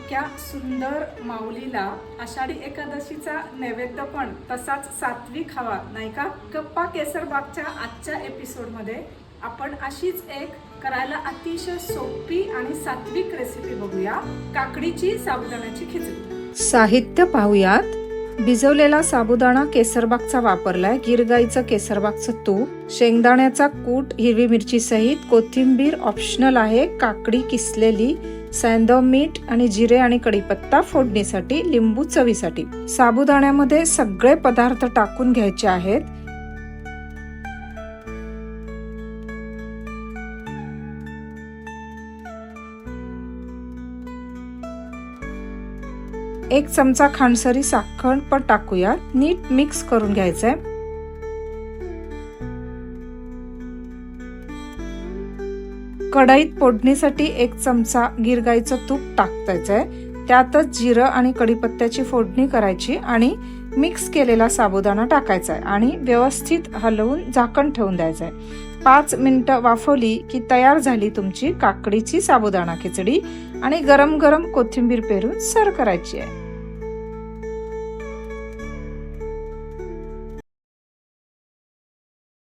इतक्या सुंदर माऊलीला आषाढी एकादशीचा नैवेद्य पण तसाच सात्विक हवा नाही का? गप्पा केसरबागच्या आजच्या एपिसोडमध्ये आपण अशीच एक करायला अतिशय सोपी आणि सात्विक रेसिपी बघूया, काकडीची साबुदाण्याची खिचडी। साहित्य पाहूयात। भिजवलेला साबुदाणा केसरबागचा वापरलाय, गिरगाईचं केसरबागचं तूप, शेंगदाण्याचा कूट हिरवी मिरची सहित, कोथिंबीर ऑप्शनल आहे, काकडी किसलेली, सैंधव मीठ आणि जिरे आणि कढीपत्ता फोडणीसाठी, लिंबू चवीसाठी। साबुदाण्यामध्ये सगळे पदार्थ टाकून घ्यायचे आहेत। एक चमचा खांडसरी साखर पण टाकूया, नीट मिक्स करून घ्यायचंय। कढईत फोडणीसाठी एक चमचा गिरगाईचं तूप टाकायचंय, त्यातच जिरं आणि कढीपत्त्याची फोडणी करायची आणि मिक्स केलेला साबुदाणा टाकायचा आहे आणि व्यवस्थित हलवून झाकण ठेवून द्यायचंय। 5 मिनिटं वाफवली की तयार झाली तुमची काकडीची साबुदाणा खिचडी आणि गरम गरम कोथिंबीर पेरून सर्व करायची आहे।